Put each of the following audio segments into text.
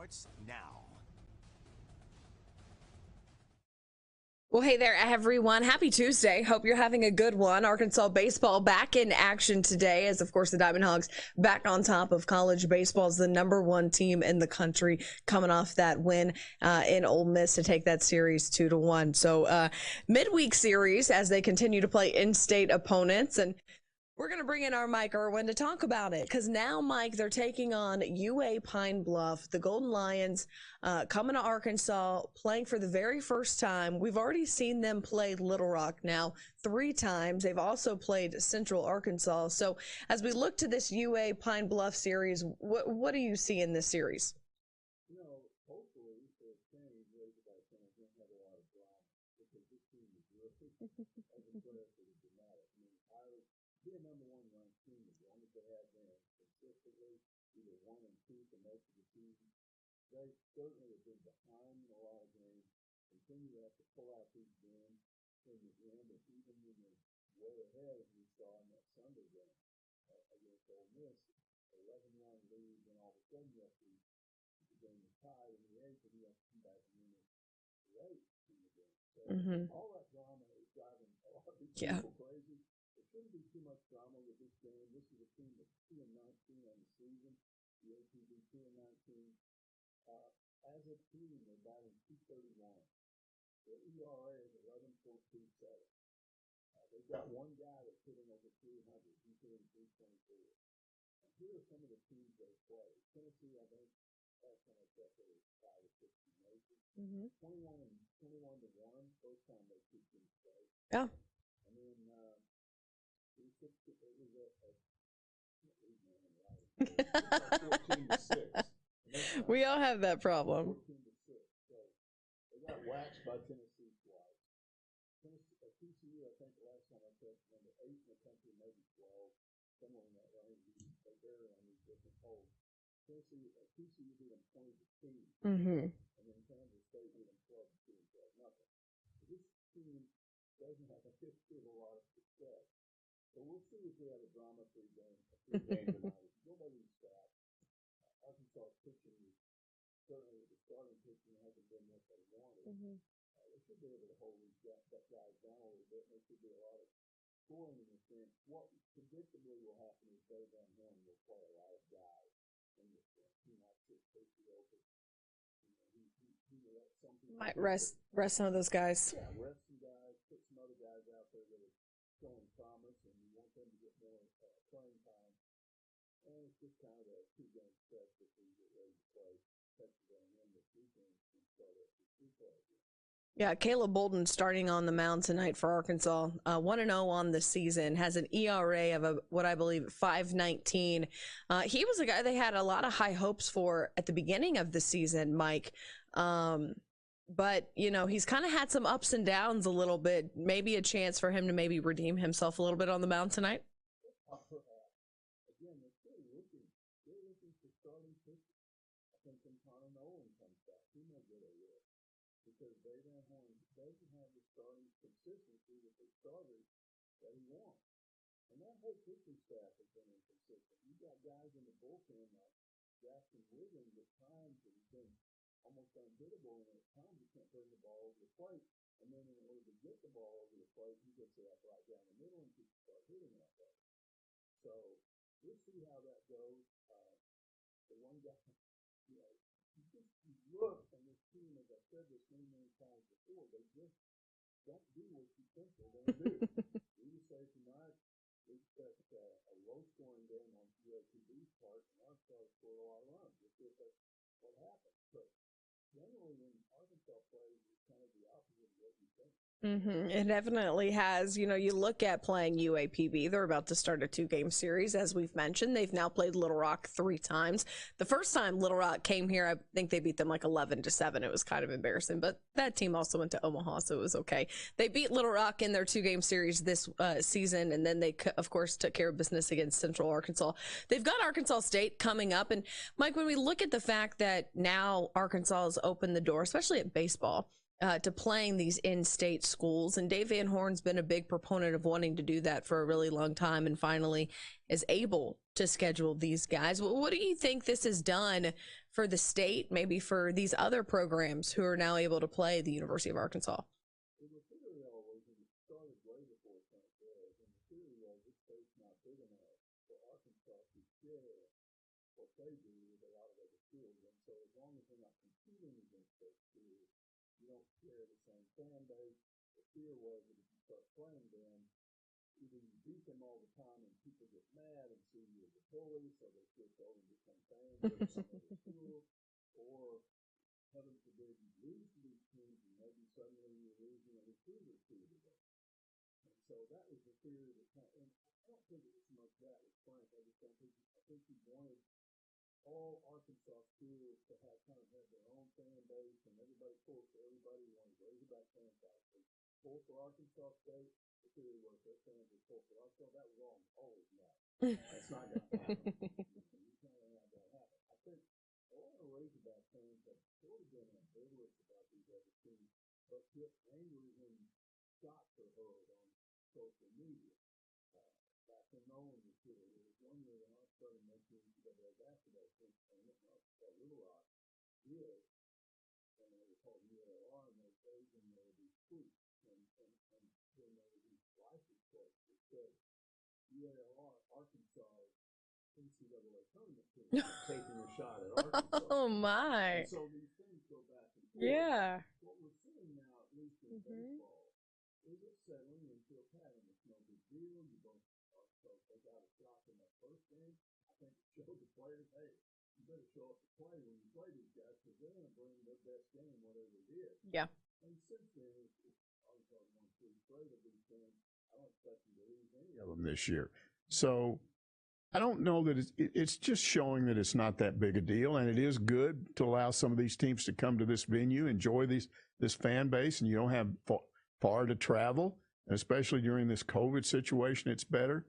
starts now. Well, hey there, everyone. Happy Tuesday. Hope you're having a good one. Arkansas baseball back in action today as, of course, the Diamond Hogs back on top of college baseball as the #1 team in the country, coming off that win in Ole Miss to take that series 2-1. So midweek series as they continue to play in-state opponents. And we're going to bring in our Mike Irwin to talk about it because now, Mike, they're taking on UA Pine Bluff, the Golden Lions, coming to Arkansas, playing for the very first time. We've already seen them play Little Rock now 3 times. They've also played Central Arkansas. So as we look to this UA Pine Bluff series, what do you see in this series? You know, hopefully for a change, Razorback fans won't have a lot of drama because this team is really as aggressive as dramatic. I mean, I would be a #1 ranked team as long as they have been consistently, either 1 and 2 for most of the season. They certainly have been behind in a lot of games, continue to have to pull out these games in the end, and even when they're way ahead, as we saw in that Sunday game against Ole Miss, 11-1 lead, and all of a sudden you have to the game is tied in the 8th, and you have to come back and win it late in the game. So all that drama is driving a lot of these people crazy. There shouldn't be too much drama with this game. This is a team that's 2-19 on the season. The UAPB 2-19. As a team, they're batting .231. Their ERA is 11.27. They've got one guy that's hitting over 300. He's hitting 324. And here are some of the teams they play. Tennessee, I think, last time I checked, they were 5 or 6 in Mason. 21-1, first time they two teams played. Yeah. And then it was a 14-6. We all have that problem. 14-6. So they got waxed by Tennessee twice. TCU, I think the last time I checked, number 8 in the country, maybe 12, somewhere in that range. They vary on these different polls. TCU beat them 20-2, and then Kansas State beat them 12-2 and 12-0. So this team doesn't have a history of a lot of success. So we'll see if we have a drama-free game tonight. If you go by these stats, Arkansas pitching is certainly the starting pitching hasn't been what they wanted. They should be able to hold these guys down a little bit, and there should be a lot of scoring in this game. What predictably will happen is Dave Van Horn will play a lot of guys in this game. He might just take the open. He will let some people Might rest some of those guys. Yeah, rest some guys, put some other guys out there that are showing promise, and you want them to get more playing time. And it's just kind of a 2-game stretch before you get ready to play Texas A&M this weekend and start at the 2 play again. Yeah, Caleb Bolden starting on the mound tonight for Arkansas. 1-0 on the season, has an ERA of what I believe 5.19. He was a guy they had a lot of high hopes for at the beginning of the season, Mike. But, you know, he's kind of had some ups and downs a little bit. Maybe a chance for him to maybe redeem himself a little bit on the mound tonight. Again, they're still looking for starting pitchers. I think when Connor Nolan comes back, he may get a look. Because Dave Van Horn doesn't have the starting consistency with the starters that he wants. And that whole pitching staff has been inconsistent. You've got guys in the bullpen like Jackson Wiggins at times that have been almost unhittable, and at times he can't bring the ball over the plate. And then in order to get the ball over the plate, he gets it up right down the middle and people start hitting that way. So we'll see how that goes. The one guy, you know, you look, and this team, as I said this many times before, they just don't do what you think they're going to do. We just say tonight, we expect a low-scoring game on UAPB's part, and Arkansas scored a lot of runs. We'll see if that's what happens. But generally, when Arkansas plays, it's kind of the opposite of what you think. It definitely has. You know, you look at playing UAPB, they're about to start a 2-game series, as we've mentioned. They've now played Little Rock 3 times. The first time Little Rock came here, I think they beat them like 11-7. It was kind of embarrassing, but that team also went to Omaha, so it was okay. They beat Little Rock in their 2-game series this season, and then they, of course, took care of business against Central Arkansas. They've got Arkansas State coming up, and Mike, when we look at the fact that now Arkansas has opened the door, especially at baseball, to playing these in-state schools. And Dave Van Horn's been a big proponent of wanting to do that for a really long time and finally is able to schedule these guys. What do you think this has done for the state, maybe for these other programs who are now able to play the University of Arkansas? It was really always, and it started way before St. Louis, and the theory was this state's not big enough for Arkansas to share what they do with a lot of other schools. And so as long as they're not competing against those schools, you don't share the same fan base. The fear was that if you start playing them, either you beat them all the time and people get mad and see you as a bully, so they switch over and become fans of some other school, or heaven forbid you lose to these teams and maybe suddenly you're losing a recruiter to them. And so that was the theory that kind of, and I don't think it was so much that with Frank. I think he wanted all Arkansas schools to have kind of have their own fan base, and everybody pulled for everybody. Wanted Razorback fans to pull for Arkansas State. The theory was their fans would pull for Arkansas. That was wrong. Always not. That's not going to happen. You can't have that happen. I think a lot of Razorback fans have sort of been ambivalent about these other teams, but get angry when shots are hurled on social media. Back when Nolan was here, there was one year when I started making NCAA basketball teams, and Arkansas Little Rock did, and they were called UALR in those days, and there would be tweets, and then there would be license plates that said UALR Arkansas NCAA tournament team taking a shot at Arkansas. Oh my! And so these things go back and forth. Yeah. What we're seeing now, at least in baseball, is it settling into a pattern. It's no big deal. You both they got a shot in that first game. I think it showed the players, hey, you better show up to play when you play these guys because they're going to bring their best game, whatever it is. Yeah. And since then, it's Arkansas won 3 straight of these games. I don't expect them to lose any of them this year. So I don't know that it's just showing that it's not that big a deal, and it is good to allow some of these teams to come to this venue, enjoy this fan base, and you don't have far to travel, especially during this COVID situation. It's better.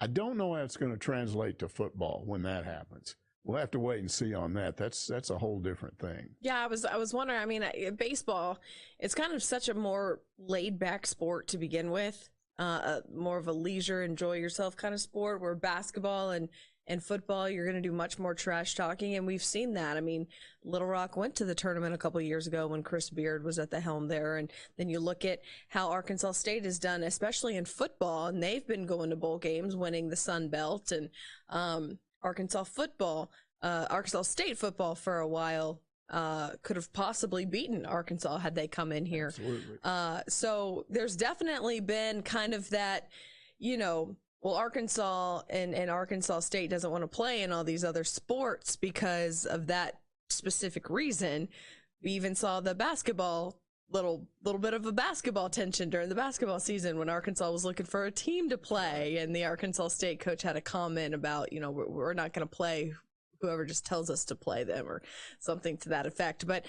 I don't know how it's going to translate to football when that happens. We'll have to wait and see on that. That's a whole different thing. Yeah, I was wondering. I mean, baseball, it's kind of such a more laid back sport to begin with. More of a leisure, enjoy yourself kind of sport, where basketball and football, you're going to do much more trash talking, and we've seen that. I mean, Little Rock went to the tournament a couple of years ago when Chris Beard was at the helm there, and then you look at how Arkansas State has done, especially in football, and they've been going to bowl games, winning the Sun Belt, and Arkansas State football for a while could have possibly beaten Arkansas had they come in here. Absolutely. So there's definitely been kind of that, well, Arkansas and Arkansas State doesn't want to play in all these other sports because of that specific reason. We even saw the basketball, little bit of a basketball tension during the basketball season when Arkansas was looking for a team to play, and the Arkansas State coach had a comment about, we're not going to play whoever just tells us to play them, or something to that effect. But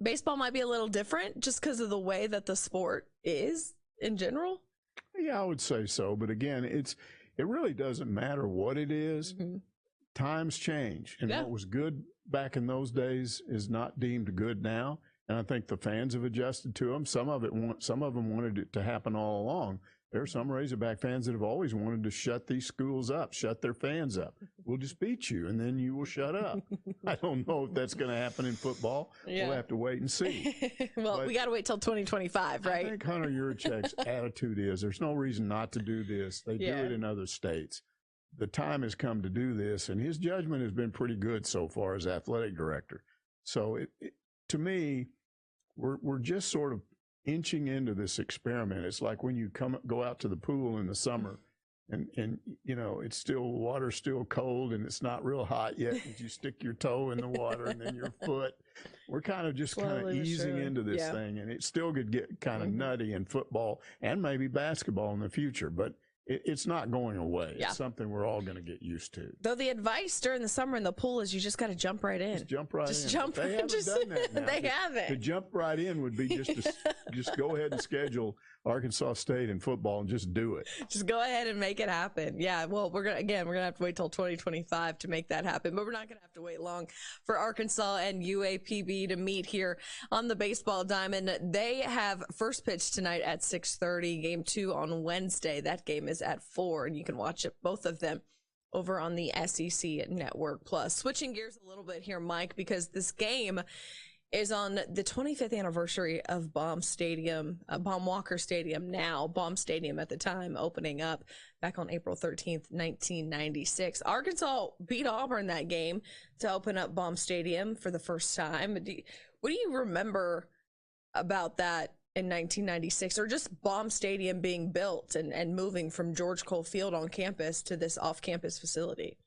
baseball might be a little different just because of the way that the sport is in general. Yeah, I would say so. But again, it really doesn't matter what it is. Mm-hmm. Times change, and what was good back in those days is not deemed good now. And I think the fans have adjusted to them. Some of them wanted it to happen all along. There are some Razorback fans that have always wanted to shut these schools up, shut their fans up. We'll just beat you, and then you will shut up. I don't know if that's going to happen in football. Yeah. We'll have to wait and see. Well, we got to wait till 2025, right? I think Hunter Yurchek's attitude is there's no reason not to do this. They do it in other states. The time has come to do this, and his judgment has been pretty good so far as athletic director. So to me, we're just sort of inching into this experiment. It's like when you go out to the pool in the summer and it's water's still cold and it's not real hot yet, and you stick your toe in the water and then your foot. We're kind of easing into this thing, and it still could get kind of nutty in football and maybe basketball in the future, but it's not going away. Yeah. It's something we're all going to get used to. Though the advice during the summer in the pool is you just got to jump right in. Just jump right in. They haven't done that now. They haven't. To jump right in would be just go ahead and schedule Arkansas State in football and just do it. Just go ahead and make it happen. Yeah, well, we're gonna have to wait till 2025 to make that happen, but we're not gonna have to wait long for Arkansas and UAPB to meet here on the baseball diamond. They have first pitch tonight at 6:30. Game 2 on Wednesday. That game is at 4, and you can watch both of them over on the SEC Network Plus. Switching gears a little bit here, Mike, because this game is on the 25th anniversary of Baum Stadium, Baum Walker Stadium now, Baum Stadium at the time, opening up back on April 13th, 1996. Arkansas beat Auburn that game to open up Baum Stadium for the first time. What do you remember about that in 1996, or just Baum Stadium being built and moving from George Cole Field on campus to this off-campus facility?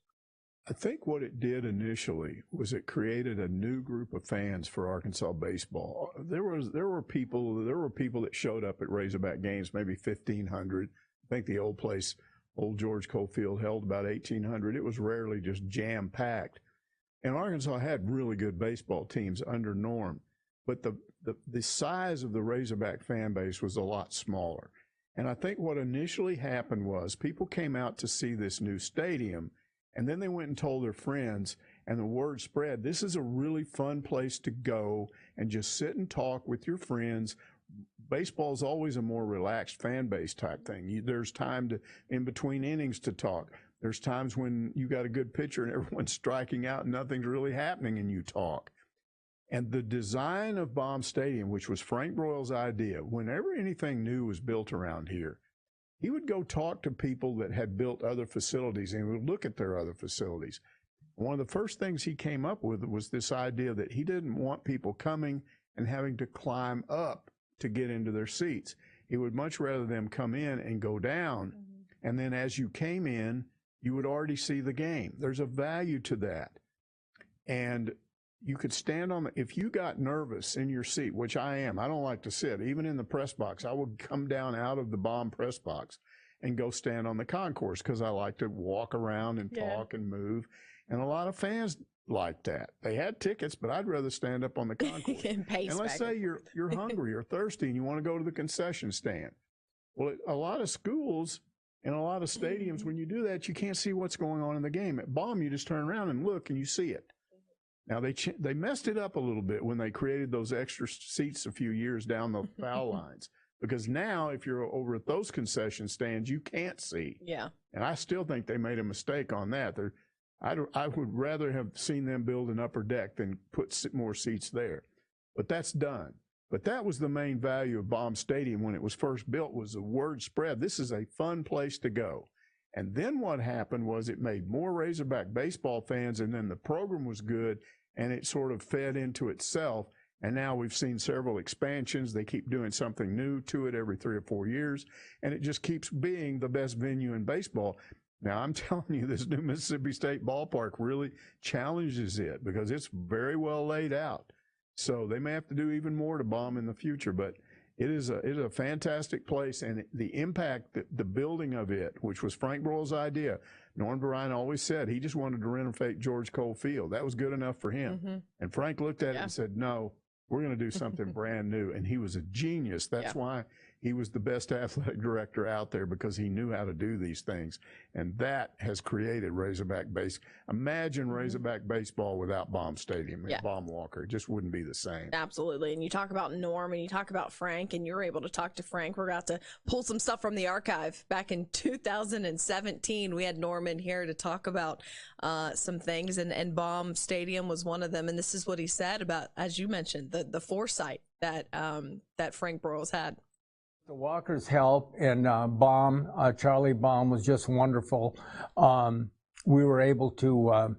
I think what it did initially was it created a new group of fans for Arkansas baseball. There were people that showed up at Razorback games, maybe 1,500. I think the old place, old George Cole Field, held about 1,800. It was rarely just jam-packed. And Arkansas had really good baseball teams under Norm, but the size of the Razorback fan base was a lot smaller. And I think what initially happened was people came out to see this new stadium, and then they went and told their friends, and the word spread. This is a really fun place to go and just sit and talk with your friends. Baseball is always a more relaxed fan base type thing. There's time in between innings to talk. There's times when you got a good pitcher and everyone's striking out and nothing's really happening and you talk. And the design of Baum Stadium, which was Frank Broyles' idea, whenever anything new was built around here, he would go talk to people that had built other facilities and would look at their other facilities. One of the first things he came up with was this idea that he didn't want people coming and having to climb up to get into their seats. He would much rather them come in and go down. And then as you came in, you would already see the game. There's a value to that. And you could stand on if you got nervous in your seat, which I am, I don't like to sit, even in the press box, I would come down out of the Baum press box and go stand on the concourse because I like to walk around and talk and move. And a lot of fans like that. They had tickets, but I'd rather stand up on the concourse. And let's say you're hungry or thirsty and you want to go to the concession stand. Well, a lot of schools and a lot of stadiums, when you do that, you can't see what's going on in the game. At Baum, you just turn around and look and you see it. Now, they messed it up a little bit when they created those extra seats a few years down the foul lines, because now if you're over at those concession stands, you can't see. Yeah. And I still think they made a mistake on that. I would rather have seen them build an upper deck than put more seats there. But that's done. But that was the main value of Baum Stadium when it was first built, was the word spread. This is a fun place to go. And then what happened was it made more Razorback baseball fans, and then the program was good, and it sort of fed into itself. And now we've seen several expansions. They keep doing something new to it every 3 or 4 years, and it just keeps being the best venue in baseball. Now, I'm telling you, this new Mississippi State ballpark really challenges it because it's very well laid out. So they may have to do even more to Baum in the future, but it is a fantastic place, and the impact that the building of it, which was Frank Broyles' idea. Norm Bryan always said he just wanted to renovate George Cole Field. That was good enough for him. And Frank looked at it and said, no, we're going to do something brand new. And he was a genius. That's why he was the best athletic director out there, because he knew how to do these things. And that has created Razorback base. Imagine Razorback baseball without Baum Stadium and Baum Walker. It just wouldn't be the same. Absolutely. And you talk about Norm and you talk about Frank, and you're able to talk to Frank. We're about to pull some stuff from the archive. Back in 2017, we had Norm in here to talk about some things, and Baum Stadium was one of them. And this is what he said about, as you mentioned, the foresight that that Frank Broyles had. The Walker's help and Baum, Charlie Baum, was just wonderful. We were able to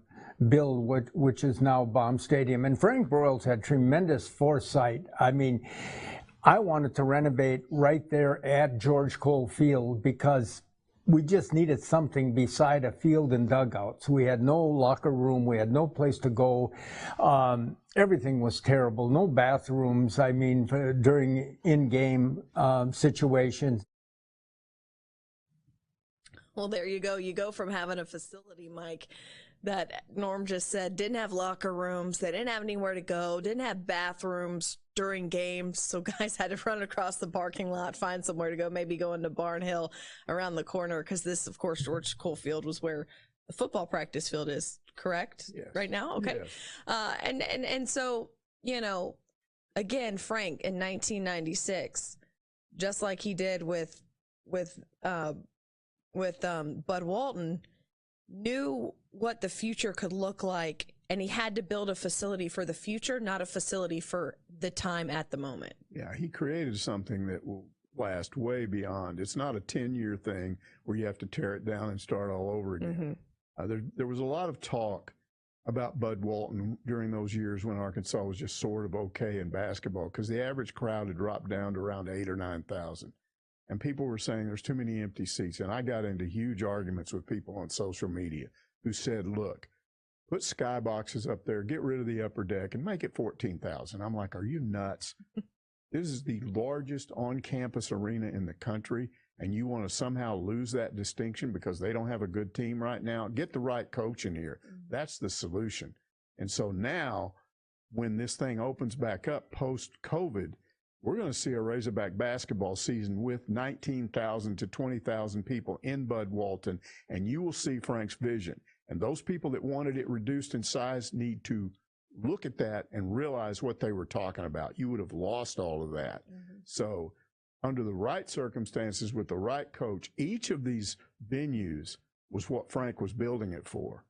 build which is now Baum Stadium. And Frank Broyles had tremendous foresight. I mean, I wanted to renovate right there at George Cole Field because we just needed something beside a field and dugouts. We had no locker room. We had no place to go. Everything was terrible. No bathrooms, I mean, during in-game situations. Well, there you go. You go from having a facility, Mike, that Norm just said didn't have locker rooms. They didn't have anywhere to go. Didn't have bathrooms during games. So guys had to run across the parking lot, find somewhere to go, maybe go into Barnhill around the corner. Because this, of course, George Cole Field was where the football practice field is, correct? Yes. Right now? Okay. Yes. And so, you know, again, Frank in 1996, just like he did with Bud Walton, knew what the future could look like, and he had to build a facility for the future, not a facility for the time at the moment. Yeah, he created something that will last way beyond. It's not a 10-year thing where you have to tear it down and start all over again. There was a lot of talk about Bud Walton during those years when Arkansas was just sort of okay in basketball, because the average crowd had dropped down to around 8,000 or 9,000. And people were saying there's too many empty seats. And I got into huge arguments with people on social media who said, look, put skyboxes up there, get rid of the upper deck, and make it 14,000. I'm like, are you nuts? This is the largest on-campus arena in the country, and you want to somehow lose that distinction because they don't have a good team right now? Get the right coach in here. That's the solution. And so now, when this thing opens back up post-COVID, we're going to see a Razorback basketball season with 19,000 to 20,000 people in Bud Walton, and you will see Frank's vision. And those people that wanted it reduced in size need to look at that and realize what they were talking about. You would have lost all of that. So under the right circumstances with the right coach, each of these venues was what Frank was building it for.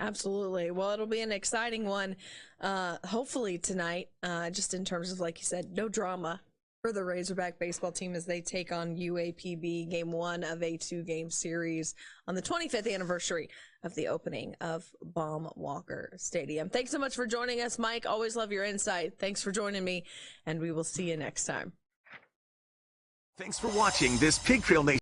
Absolutely. Well, it'll be an exciting one, hopefully tonight, just in terms of, like you said, no drama for the Razorback baseball team as they take on UAPB, game 1 of a 2-game series on the 25th anniversary of the opening of Baum Walker Stadium. Thanks so much for joining us, Mike. Always love your insight. Thanks for joining me, and we will see you next time. Thanks for watching this Pig Trail Nation.